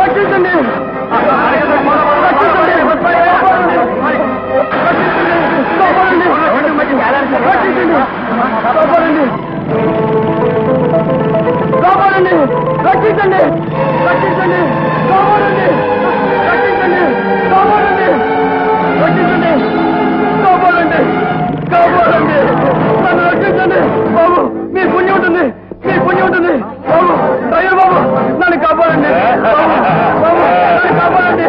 రక్షించండి కాపాడండి రక్షించండి రక్షించండి కాపాడండి రక్షించండి కాపాడండి రక్షించండి కాపాడండి కాపాడండి నన్ను రక్షించండి బాబు మీ పుణ్యం ఉంటుంది మీ పుణ్యం ఉంటుంది బాబు డ్రైవర్ బాబు నన్ను కాపాడండి బాబు నన్ను కాపాడండి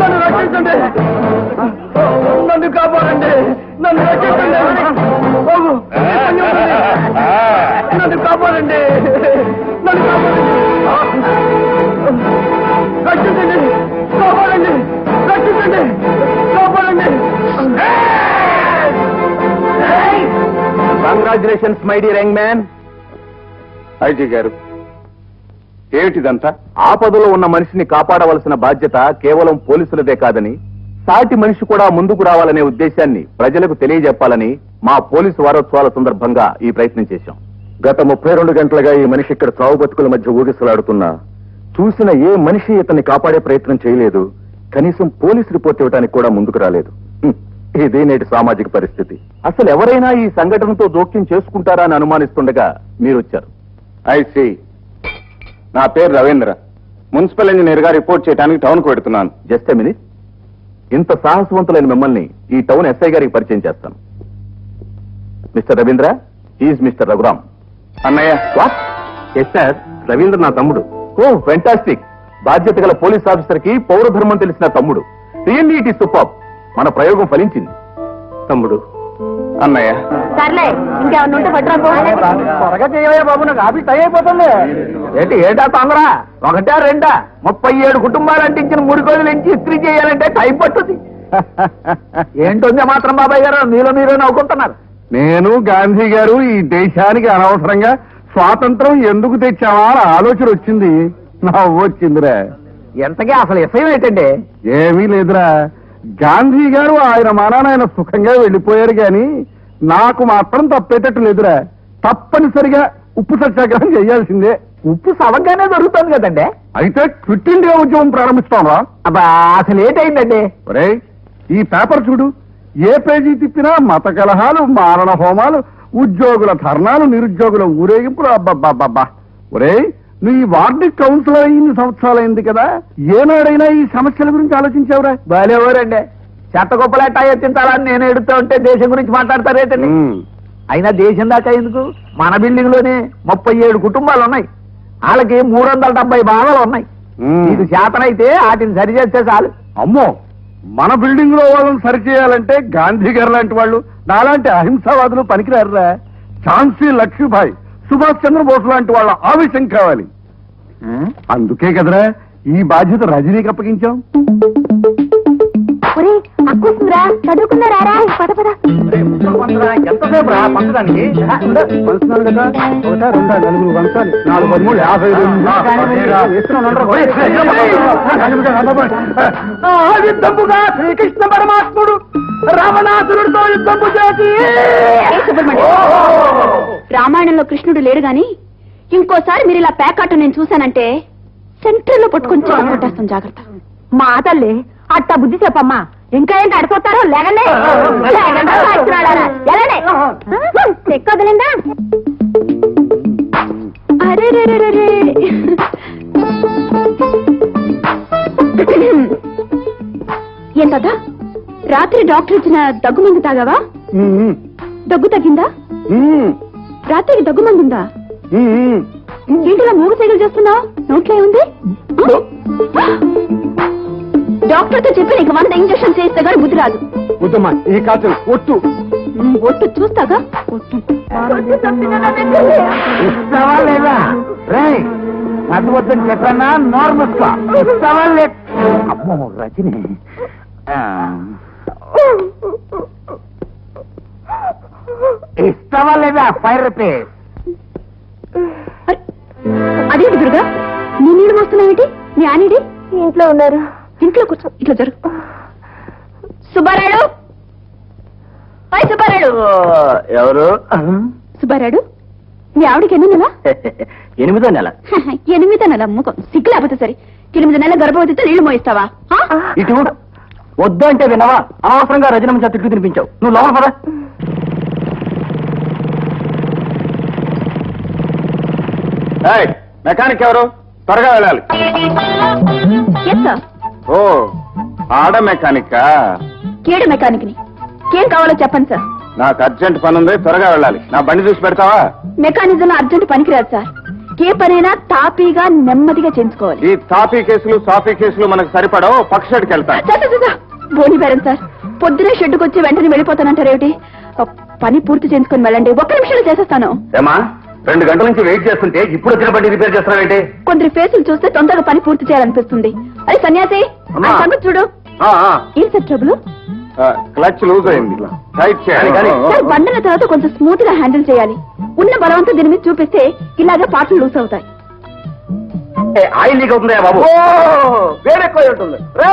నన్ను రక్షించండి నన్ను కాపాడండి నన్ను రక్షించండి బాబు మీ పుణ్యం ఉంటుంది నన్ను కాపాడండి నన్ను కాపాడండి రక్షించండి కాపాడండి రక్షించండి కాపాడండి congratulations my dear young man. IG గారు ఏమిటిదంతా? ఆపదలో ఉన్న మనిషిని కాపాడవలసిన బాధ్యత కేవలం పోలీసులదే కాదని, సాటి మనిషి కూడా ముందుకు రావాలనే ఉద్దేశాన్ని ప్రజలకు తెలియజెప్పాలని మా పోలీసు వారోత్సవాల సందర్భంగా ఈ ప్రయత్నం చేశాం. గత 32 గంటలుగా ఈ మనిషి ఇక్కడ చావు బతుకుల మధ్య ఊగిసలాడుతున్నా చూసిన ఏ మనిషి ఇతన్ని కాపాడే ప్రయత్నం చేయలేదు. కనీసం పోలీసు రిపోర్ట్ ఇవ్వడానికి కూడా ముందుకు రాలేదు. ఇది నేటి సామాజిక పరిస్థితి. అసలు ఎవరైనా ఈ సంఘటనతో జోక్యం చేసుకుంటారా అని అనుమానిస్తుండగా మీరొచ్చారు. ఐసి నా పేరు రవీంద్ర, మున్సిపల్ ఇంజనీర్ గా రిపోర్ట్ చేయడానికి టౌన్ కు పెడుతున్నాను. Just a minute. ఇంత సాహసవంతులైన మిమ్మల్ని ఈ టౌన్ ఎస్ఐ గారికి పరిచయం చేస్తాను. Mister Ravindra, is mister Raghuram. అన్నయ్య. వాట్? ఎస్ సార్, రవీంద్ర నా తమ్ముడు. Oh fantastic. బాధ్యత గల పోలీస్ ఆఫీసర్ కి పౌరధర్మం తెలిసిన తమ్ముడు. Really it is super. మన ప్రయోగం ఫలించింది. తమ్ముడు. అన్నయ్య. సర్లే, ఇంకేమన్నా త్వరగా చేయవయ్యా బాబు, నాకు ఆఫీస్ టైం అయిపోతుంది. ఏటా తొందర? 1, 2 37 కుటుంబాలు అంటించిన 3 రోజులు నుంచి ఇస్త్రీ చేయాలంటే టైం పట్టుద్ది. ఏంటొందే మాత్రం బాబాయ్ గారు మీలో మీరే నవ్వుకుంటున్నారు. నేను గాంధీ గారు ఈ దేశానికి అనవసరంగా స్వాతంత్రం ఎందుకు తెచ్చావా అని ఆలోచన వచ్చింది. నవ్వు వచ్చిందిరా. ఎంతకీ అసలు విషయం ఏంటండి? ఏమీ లేదురా, గాంధీ గారు ఆయన మానాన ఆయన సుఖంగా వెళ్ళిపోయారు గాని నాకు మాత్రం తప్పేటట్టు లేదురా. తప్పనిసరిగా ఉప్పు సత్యాగ్రహం చేయాల్సిందే. ఉప్పు సవగానే జరుగుతుంది కదండి. అయితే క్విట్ ఇండియా ఉద్యమం ప్రారంభిస్తాంరా. అబ్బా అసలు ఏంటైందండి? ఒరే ఈ పేపర్ చూడు, ఏ పేజీ తిప్పినా మత కలహాలు, మారణ హోమాలు, ఉద్యోగుల ధర్నాలు, నిరుద్యోగుల ఊరేగింపులు. అబ్బబ్బబ్బా. ఒరే నువ్వు ఈ వార్డు కౌన్సిలర్ ఇన్ని సంవత్సరాలైంది కదా, ఏనాడైనా ఈ సమస్యల గురించి ఆలోచించావురా? బాలేవారండి. చెత్త గొప్పలేటా ఎత్తించాలని నేను ఎడుతూ ఉంటే దేశం గురించి మాట్లాడతారేటండి. అయినా దేశం దాకా ఎందుకు? మన బిల్డింగ్ లోనే 37 కుటుంబాలు ఉన్నాయి. వాళ్ళకి 370 భాగాలు ఉన్నాయి. ఇది శాతనైతే వాటిని సరిచేస్తే చాలు. అమ్మో, మన బిల్డింగ్ లో వాళ్ళని సరిచేయాలంటే గాంధీ గారు లాంటి వాళ్ళు, నాలాంటి అహింసావాదులు పనికిరారురా. ఝాన్సీ లక్ష్మీబాయి, సుభాష్ చంద్రబోస్ లాంటి వాళ్ళ ఆవేశం కావాలి. అందుకే కదరా ఈ బాధ్యత రజనీకి అప్పగించాం. చదువుకున్నారా? పద పద. ఎంతసేపు రా పంచడానికి? పంచున్నాను కదా, 1, 2, 4 పంచాలి. 4, 13, 50. యుద్ధముగా శ్రీకృష్ణ పరమాత్ముడు రావణాసురుడితో యుద్ధము చేసి. రామాయణంలో కృష్ణుడు లేడు గాని ఇంకోసారి మీరు ఇలా ప్యాకాటు నేను చూశానంటే సెంటర్ లో పట్టుకుని కొట్టేస్తాం. జాగ్రత్త. మా తల్లి అట్ట బుద్ధి చెప్పమ్మా. ఇంకా ఏంటి అడుగుతారో? లేగండి ఎక్కదలిందా? అరే ఏం తాత, రాత్రి డాక్టర్ ఇచ్చిన దగ్గు మందు తాగావా? దగ్గు తగ్గిందా? రాత్రికి దగ్గు మందు ఉందా? ఏంటిలా 3 సైకిల్ చేస్తున్నావు? నోట్లో ఏముంది? డాక్టర్ తో చెప్పి నీకు 100 ఇంజక్షన్ చేస్తే గానీ బుద్ధి రాదు. వద్దమ్మా, ఈ కాచలు ఒట్టు ఒట్టు చూస్తాగా. ఇస్తావా లేదా? చదవద్దని చెప్పన్నా నార్మల్ గా ఇస్తావా లేదు? అమ్మో రజని, ఇస్తావా లేదా? 5 రూపీస్. అదేంటి దుర్గా, నీ నీళ్ళు మోస్తున్నావేంటి? మీ ఆనిడి ఇంట్లో ఉన్నారు. ఇంట్లో కూర్చో. ఇట్లా జరుగు. సుబ్బారాయుడు, సుబ్బారాయుడు. ఎవరు? సుబ్బారాయుడు, మీ ఆవిడకి ఎన్నో నెల? 8వ నెల. 8వ నెల. ముఖం సిగ్గు లేకపోతే సరే. 8 నెలల గర్భవతితో నీళ్లు మోయిస్తావా ఆ? ఇటు వద్దు అంటే వినవా? అనవసరంగా రజనమ్మ చేత తిట్లు తినిపించావు. నువ్వు లోపల పద. మెకానిక్ ఎవరు? త్వరగా వెళ్ళాలి. Yes sir. ఓ ఆడ మెకానిక్. కేడు మెకానిక్ ని ఏం కావాలో చెప్పండి సార్. నాకు అర్జెంట్ పని ఉంది, త్వరగా వెళ్ళాలి. నా బండి చూసి పెడతావా? మెకానిజం అర్జెంట్ పనికిరాదు సార్. ఏ పనైనా తాపీగా నెమ్మదిగా చేయించుకోవాలి. ఈ తాపీ కేసులు సాఫీ కేసులు మనకు సరిపడవు. పక్క షెడ్కి వెళ్తాను. సార్, సార్, సార్, బోని బేరం సార్. పొద్దునే షెడ్డుకు వచ్చి వెంటనే వెళ్ళిపోతానంటారేమిటి? పని పూర్తి చేసుకుని వెళ్ళండి. 1 నిమిషంలో చేసేస్తాను. ఏమా 2 గంటల నుంచి వెయిట్ చేస్తుంటే ఇప్పుడు వచ్చిన బండి రిపేర్ చేస్తున్నావేంటి? కొందరి ఫేసులు చూస్తే తొందరగా పని పూర్తి చేయాలనిపిస్తుంది. అరే సన్యాసి, అమ్మా. ఆ సంగతి చూడు. ఏం సార్ ట్రబుల్? క్లచ్ లూజ్ అయింది, టైట్ చేయాలి. సార్ బండిన తర్వాత కొంచెం స్మూత్ గా హ్యాండిల్ చేయాలి. ఉన్న బలవంతం దీని మీద చూపిస్తే ఇలాగే పాటలు లూజ్ అవుతాయి. ఆయిల్ లీక్ అవుతుందా బాబు? వేరెక్కువ ఉంటుంది. రా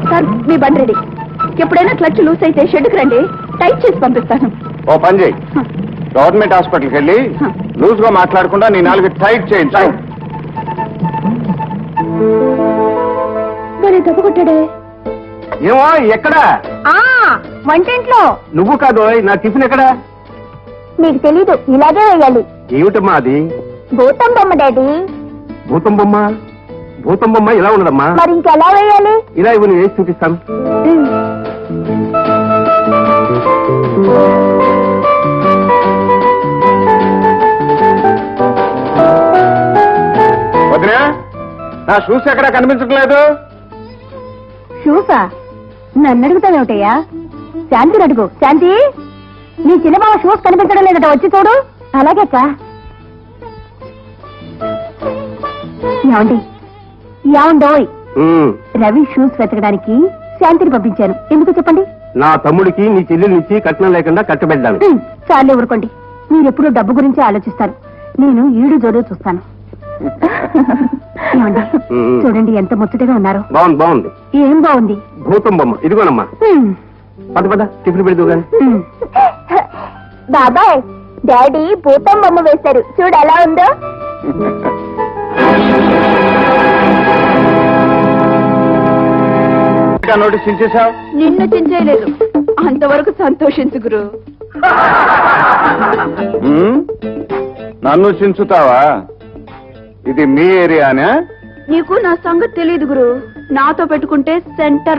సార్ మీ బండి రెడీ. ఎప్పుడైనా క్లచ్ లూజ్ అయితే షెడ్కి రండి, టైట్ చేసి పంపిస్తాను. ఓ పని చేయి, గవర్నమెంట్ హాస్పిటల్కి వెళ్ళి లూజ్ గా మాట్లాడకుండా నీ 4 టైట్ చేయించు. మరి దెబ్బ కొట్టాడే. ఏమో ఎక్కడా? వంటింట్లో. నువ్వు కాదు, నా టిఫిన్ ఎక్కడా? నీకు తెలీదు, ఇలాగే వేయాలి. ఏమిటమ్మా అది? భూతం బొమ్మ డాడీ. భూతం బొమ్మ? భూతం బొమ్మ ఇలా ఉండదమ్మా. మరి ఇంకెలా వేయాలి? ఇలా ఇవ్వు, నేను వేసి చూపిస్తాను. వదినా, నా షూస్ ఎక్కడా కనిపించట్లేదు. షూసా? నన్ను అడుగుతావేమిటయ్యా? శాంతిని అడుగు. శాంతి, నీ చిన్నబావ షూస్ కనిపించడం లేదట, వచ్చి చూడు. అలాగేక్క. ఏమండి, ఏమండోయ్, రవి షూస్ వెతకడానికి శాంతిని పంపించాను. ఎందుకు చెప్పండి? నా తమ్ముడికి నీ చెల్లెల్నిచ్చి కట్నం లేకుండా కట్టబెట్టాను. చాలే ఊరుకోండి. మీరెప్పుడు డబ్బు గురించి ఆలోచిస్తారు, నేను ఈడు జోడు చూస్తాను. ఏమండి, చూడండి ఎంత ముచ్చటగా ఉన్నారు. బాగుంది బాగుంది. ఏం బాగుంది? భూతం బొమ్మ ఇదిగోనమ్మా. పద పద టిఫిన్ పెడుతూ గాని. బాబాయ్, డాడీ భూతం బొమ్మ వేశారు, చూడు ఎలా ఉందో. నోటీస్ ఇచ్చేసావు? నిన్ను చించేయలేదు, అంతవరకు సంతోషించు గురు. నన్ను చించుతావా? ఇది మీ ఏరియానా? నీకు నా సంగతి తెలియదు గురు. నాతో పెట్టుకుంటే సెంటర్